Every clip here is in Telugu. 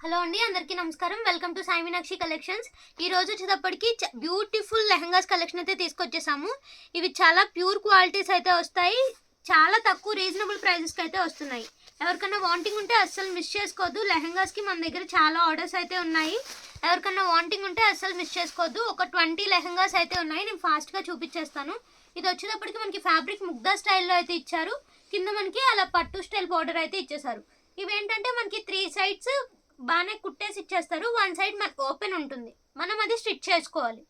హలో అండి, అందరికీ నమస్కారం. Welcome to Sai Meenakshi collections. ఈ రోజు వచ్చేటప్పటికి బ్యూటిఫుల్ లెహంగాస్ కలెక్షన్ అయితే తీసుకొచ్చేసాము. ఇవి చాలా ప్యూర్ క్వాలిటీస్ అయితే వస్తాయి. చాలా తక్కువ రీజనబుల్ ప్రైజెస్కి అయితే వస్తున్నాయి. ఎవరికన్నా వాంటింగ్ ఉంటే అస్సలు మిస్ చేసుకోవద్దు. లెహంగాస్కి మన దగ్గర చాలా ఆర్డర్స్ అయితే ఉన్నాయి. ఎవరికన్నా వాంటింగ్ ఉంటే అస్సలు మిస్ చేసుకోవద్దు. ఒక 20 లెహంగాస్ అయితే ఉన్నాయి. నేను ఫాస్ట్గా చూపించేస్తాను. ఇది వచ్చేటప్పటికి మనకి ఫ్యాబ్రిక్ ముగ్దా స్టైల్లో అయితే ఇచ్చారు. కింద మనకి అలా పట్టు స్టైల్ బార్డర్ అయితే ఇచ్చేసారు. ఇవేంటంటే మనకి 3 సైడ్స్ బాగానే కుట్టేసి ఇచ్చేస్తారు. 1 సైడ్ మనకు ఓపెన్ ఉంటుంది, మనం అది స్టిచ్ చేసుకోవాలి.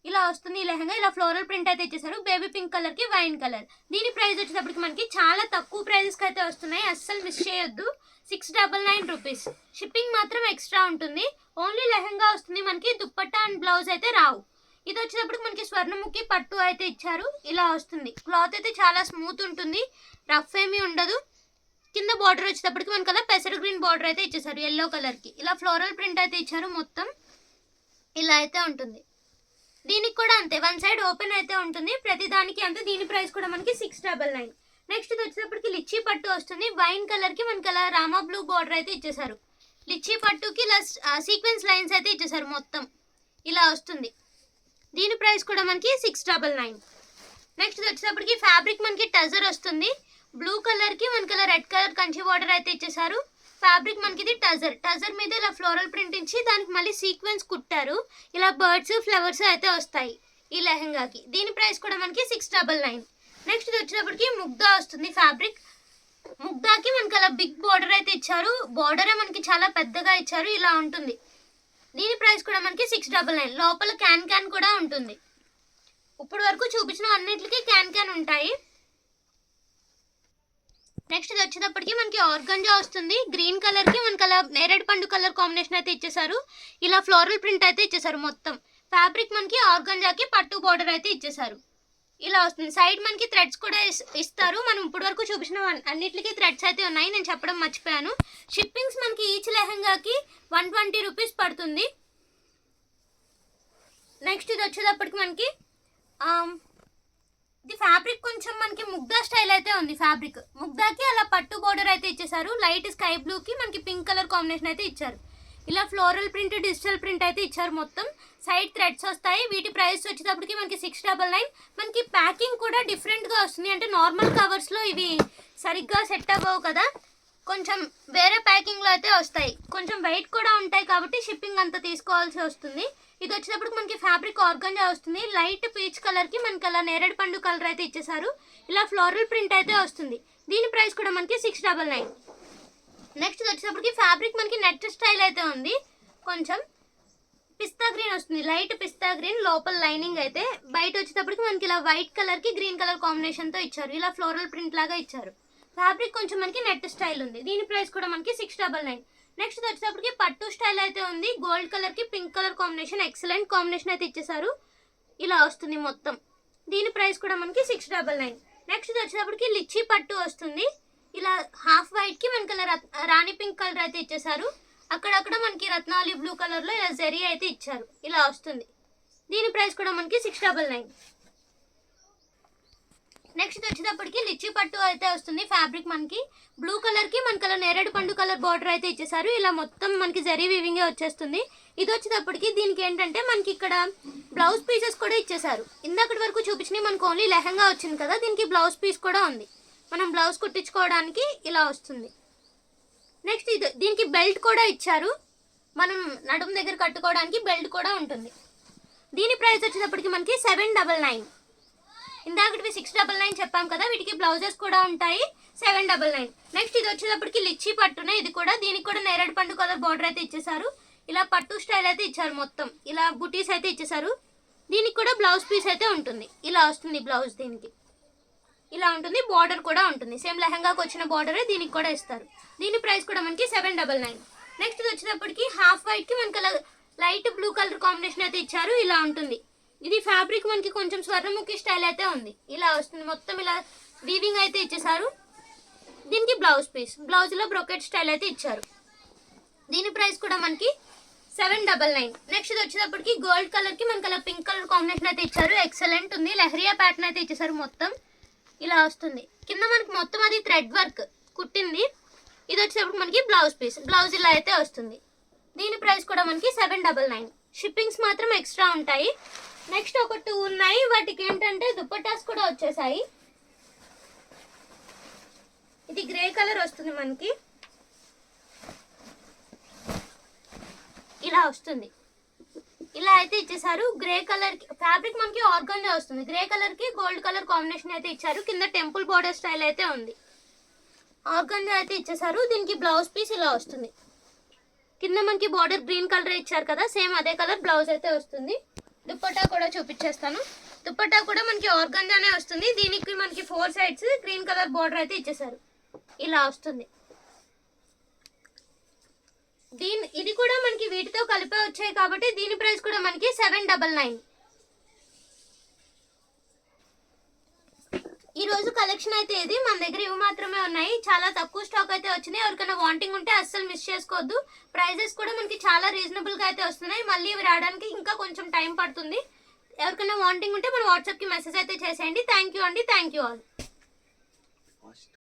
ఇలా వస్తుంది ఈ లెహంగా. ఇలా ఫ్లోరల్ ప్రింట్ అయితే ఇచ్చేసారు. బేబీ పింక్ కలర్కి వైన్ కలర్. దీని ప్రైస్ వచ్చేటప్పటికి మనకి చాలా తక్కువ ప్రైజెస్కి అయితే వస్తున్నాయి. అస్సలు మిస్ చేయొద్దు. 699 రూపీస్. షిప్పింగ్ మాత్రం ఎక్స్ట్రా ఉంటుంది. ఓన్లీ లెహంగా వస్తుంది మనకి. దుప్పట్టా అండ్ బ్లౌజ్ అయితే రావు. ఇది వచ్చేటప్పటికి మనకి స్వర్ణముఖి పట్టు అయితే ఇచ్చారు. ఇలా వస్తుంది. క్లాత్ అయితే చాలా స్మూత్ ఉంటుంది, రఫ్ ఏమీ ఉండదు. కింద బార్డర్ వచ్చేటప్పటికి మనకి అలా పెసర గ్రీన్ బార్డర్ అయితే ఇచ్చేసారు ఎల్లో కలర్కి. ఇలా ఫ్లోరల్ ప్రింట్ అయితే ఇచ్చారు. మొత్తం ఇలా అయితే ఉంటుంది. దీనికి కూడా అంతే, 1 సైడ్ ఓపెన్ అయితే ఉంటుంది. ప్రతి దానికి అంతే. దీని ప్రైస్ కూడా మనకి 699. నెక్స్ట్ ఇది వచ్చేటప్పటికి లిచ్చీ పట్టు వస్తుంది. వైన్ కలర్కి మనకి అలా రామా బ్లూ బార్డర్ అయితే ఇచ్చేసారు. లిచ్చీ పట్టుకి ఇలా సీక్వెన్స్ లైన్స్ అయితే ఇచ్చేసారు. మొత్తం ఇలా వస్తుంది. దీని ప్రైస్ కూడా మనకి 699. నెక్స్ట్ ఇది వచ్చేటప్పటికి ఫ్యాబ్రిక్ మనకి టజర్ వస్తుంది. బ్లూ కలర్కి మనకి అలా రెడ్ కలర్ కంచి బార్డర్ అయితే ఇచ్చేసారు. ఫ్యాబ్రిక్ మనకి ఇది టజర్ మీద ఇలా ఫ్లోరల్ ప్రింట్ ఇచ్చి దానికి మళ్ళీ సీక్వెన్స్ కుట్టారు. ఇలా బర్డ్స్ ఫ్లవర్స్ అయితే వస్తాయి ఈ లెహంగాకి. దీని ప్రైస్ కూడా మనకి 699. నెక్స్ట్ ఇది వచ్చేటప్పటికి ముగ్దా వస్తుంది. ఫ్యాబ్రిక్ ముగ్దాకి మనకి అలా బిగ్ బార్డర్ అయితే ఇచ్చారు. బార్డరే మనకి చాలా పెద్దగా ఇచ్చారు. ఇలా ఉంటుంది. దీని ప్రైస్ కూడా మనకి 699. లోపల క్యాన్ కూడా ఉంటుంది. ఇప్పుడు వరకు చూపించిన అన్నిటికీ క్యాన్ ఉంటాయి. నెక్స్ట్ ఇది వచ్చేటప్పటికి మనకి ఆర్గంజా వస్తుంది. గ్రీన్ కలర్కి మనకి అలా నేరేడు పండు కలర్ కాంబినేషన్ అయితే ఇచ్చేసారు. ఇలా ఫ్లోరల్ ప్రింట్ అయితే ఇచ్చేసారు. మొత్తం ఫ్యాబ్రిక్ మనకి ఆర్గంజాకి పట్టు బార్డర్ అయితే ఇచ్చేసారు. ఇలా వస్తుంది. సైడ్ మనకి థ్రెడ్స్ కూడా ఇస్తారు. మనం ఇప్పుడు వరకు చూపించిన అన్నిటికీ థ్రెడ్స్ అయితే ఉన్నాయి. నేను చెప్పడం మర్చిపోయాను. షిప్పింగ్స్ మనకి ఈచ్ లెహంగాకి 120 రూపీస్ పడుతుంది. నెక్స్ట్ ఇది వచ్చేటప్పటికి మనకి ఇది ఫ్యాబ్రిక్ కొంచెం మనకి ముగ్దా స్టైల్ అయితే ఉంది. ఫ్యాబ్రిక్ ముగ్దాకి అలా పట్టు బోర్డర్ అయితే ఇచ్చేసారు. లైట్ స్కై బ్లూకి మనకి పింక్ కలర్ కాంబినేషన్ అయితే ఇచ్చారు. ఇలా ఫ్లోరల్ ప్రింట్, డిజిటల్ ప్రింట్ అయితే ఇచ్చారు. మొత్తం సైడ్ థ్రెడ్స్ వస్తాయి. వీటి ప్రైస్ వచ్చేటప్పటికి మనకి 699. మనకి ప్యాకింగ్ కూడా డిఫరెంట్గా వస్తుంది. అంటే నార్మల్ కవర్స్లో ఇవి సరిగ్గా సెట్ అవ్వవు కదా, కొంచెం వేరే ప్యాకింగ్లో అయితే వస్తాయి. కొంచెం వెయిట్ కూడా ఉంటాయి కాబట్టి షిప్పింగ్ అంతా తీసుకోవాల్సి వస్తుంది. ఇది వచ్చేటప్పటికి మనకి ఫ్యాబ్రిక్ ఆర్గంజా వస్తుంది. లైట్ పీచ్ కలర్కి మనకి అలా నేరేడు పండు కలర్ అయితే ఇచ్చేసారు. ఇలా ఫ్లోరల్ ప్రింట్ అయితే వస్తుంది. దీని ప్రైస్ కూడా మనకి 699. నెక్స్ట్ వచ్చేటప్పటికి ఫ్యాబ్రిక్ మనకి నెట్ స్టైల్ అయితే ఉంది. కొంచెం పిస్తా గ్రీన్ వస్తుంది. లైట్ పిస్తా గ్రీన్, లోపల లైనింగ్ అయితే. బయట వచ్చేటప్పటికి మనకి ఇలా వైట్ కలర్కి గ్రీన్ కలర్ కాంబినేషన్తో ఇచ్చారు. ఇలా ఫ్లోరల్ ప్రింట్ లాగా ఇచ్చారు. ఫ్యాబ్రిక్ కొంచెం మనకి నెట్ స్టైల్ ఉంది. దీని ప్రైస్ కూడా మనకి 699. నెక్స్ట్ వచ్చేటప్పటికి పట్టు స్టైల్ అయితే ఉంది. గోల్డ్ కలర్కి pink colour combination, excellent combination అయితే ఇచ్చేసారు. ఇలా వస్తుంది మొత్తం. దీని ప్రైస్ కూడా మనకి 699. నెక్స్ట్ వచ్చేటప్పటికి లిచ్చీ పట్టు వస్తుంది. ఇలా హాఫ్ వైట్కి మనకి అలా రాణి పింక్ కలర్ అయితే ఇచ్చేసారు. అక్కడక్కడ మనకి రత్నాలి బ్లూ కలర్లో ఇలా జరీ అయితే ఇచ్చారు. ఇలా వస్తుంది. దీని ప్రైస్ కూడా మనకి 699. నెక్స్ట్ వచ్చేటప్పటికి లిచ్చీ పట్టు అయితే వస్తుంది. ఫ్యాబ్రిక్ మనకి బ్లూ కలర్కి మనకి అలా నేరేడు పండు కలర్ బార్డర్ అయితే ఇచ్చేసారు. ఇలా మొత్తం మనకి జరీ వీవింగే వచ్చేస్తుంది. ఇది వచ్చేటప్పటికి దీనికి ఏంటంటే మనకి ఇక్కడ బ్లౌజ్ పీసెస్ కూడా ఇచ్చేసారు. ఇందాకటి వరకు చూపించినవి మనకు ఓన్లీ లెహంగా వచ్చింది కదా, దీనికి బ్లౌజ్ పీస్ కూడా ఉంది. మనం బ్లౌజ్ కుట్టించుకోవడానికి ఇలా వస్తుంది. నెక్స్ట్ దీనికి బెల్ట్ కూడా ఇచ్చారు. మనం నడుము దగ్గర కట్టుకోవడానికి బెల్ట్ కూడా ఉంటుంది. దీని ప్రైస్ వచ్చేటప్పటికి మనకి 799. ఇందాకటివి 699 చెప్పాం కదా, వీటికి బ్లౌజెస్ కూడా ఉంటాయి. 799. నెక్స్ట్ ఇది వచ్చేటప్పటికి లిచ్చీ పట్టునే. ఇది కూడా, దీనికి కూడా నేరేడు పండు కలర్ బార్డర్ అయితే ఇచ్చేసారు. ఇలా పట్టు స్టైల్ అయితే ఇచ్చారు. మొత్తం ఇలా బుటీస్ అయితే ఇచ్చేసారు. దీనికి కూడా బ్లౌజ్ పీస్ అయితే ఉంటుంది. ఇలా వస్తుంది బ్లౌజ్. దీనికి ఇలా ఉంటుంది. బార్డర్ కూడా ఉంటుంది. సేమ్ లెహంగాకి వచ్చిన బార్డరే దీనికి కూడా ఇస్తారు. దీని ప్రైస్ కూడా మనకి 799. నెక్స్ట్ ఇది వచ్చేటప్పటికి హాఫ్ వైట్కి మనకి అలా లైట్ బ్లూ కలర్ కాంబినేషన్ అయితే ఇచ్చారు. ఇలా ఉంటుంది. ఇది ఫ్యాబ్రిక్ మనకి కొంచెం స్వర్ణముఖి స్టైల్ అయితే ఉంది. ఇలా వస్తుంది. మొత్తం ఇలా వీవింగ్ అయితే ఇచ్చేసారు. దీనికి బ్లౌజ్ పీస్, బ్లౌజ్లో బ్రోకెట్ స్టైల్ అయితే ఇచ్చారు. దీని ప్రైస్ కూడా మనకి 799. నెక్స్ట్ ఇది వచ్చేటప్పటికి గోల్డ్ కలర్కి మనకి అలా పింక్ కలర్ కాంబినేషన్ అయితే ఇచ్చారు. ఎక్సలెంట్ ఉంది. లెహరియా ప్యాటర్న్ అయితే ఇచ్చేసారు. మొత్తం ఇలా వస్తుంది. కింద మనకి మొత్తం అది థ్రెడ్ వర్క్ కుట్టింది. ఇది వచ్చేటప్పుడు మనకి బ్లౌజ్ పీస్, బ్లౌజ్ ఇలా అయితే వస్తుంది. దీని ప్రైస్ కూడా మనకి 799. షిప్పింగ్స్ మాత్రం ఎక్స్ట్రా ఉంటాయి. నెక్స్ట్ ఒక 2 ఉన్నాయి, వాటికి ఏంటంటే దుపట్టాస్ కూడా వచ్చేసాయి. ఇది గ్రే కలర్ వస్తుంది మనకి, ఇలా వస్తుంది. ఇలా అయితే ఇచ్చేసారు. గ్రే కలర్ ఫ్యాబ్రిక్ మనకి ఆర్గాన్జా వస్తుంది. గ్రే కలర్ కి గోల్డ్ కలర్ కాంబినేషన్ అయితే ఇచ్చారు. కింద టెంపుల్ బోర్డర్ స్టైల్ అయితే ఉంది. ఆర్గాన్జా అయితే ఇచ్చేసారు. దీనికి బ్లౌజ్ పీస్ ఇలా వస్తుంది. కింద మనకి బార్డర్ గ్రీన్ కలర్ ఇచ్చారు కదా, సేమ్ అదే కలర్ బ్లౌజ్ అయితే వస్తుంది. దుపట్టా కూడా చూపించేస్తాను. దుపట్టా కూడా మనకి ఆర్గాన్జానే వస్తుంది. దీనికి మనకి 4 సైడ్స్ గ్రీన్ కలర్ బార్డర్ అయితే ఇచ్చేసారు. ఇలా వస్తుంది. ఇది కూడా మనకి వీటితో కలిపే వచ్చాయి కాబట్టి దీని ప్రైస్ కూడా మనకి 799. ఈ రోజు కలెక్షన్ అయితే ఇది. మన దగ్గర ఇవి మాత్రమే ఉన్నాయి. చాలా తక్కువ స్టాక్ అయితే వచ్చినాయి. ఎవరికైనా వాంటింగ్ ఉంటే అస్సలు మిస్ చేసుకోవద్దు. ప్రైజెస్ కూడా మనకి చాలా రీజనబుల్ గా అయితే వస్తున్నాయి. మళ్ళీ ఇవి రావడానికి ఇంకా కొంచెం టైం పడుతుంది. ఎవరికైనా వాంటింగ్ ఉంటే మన వాట్సాప్ కి మెసేజ్ అయితే చేసేయండి. థ్యాంక్ యూ అండి. Thank you all.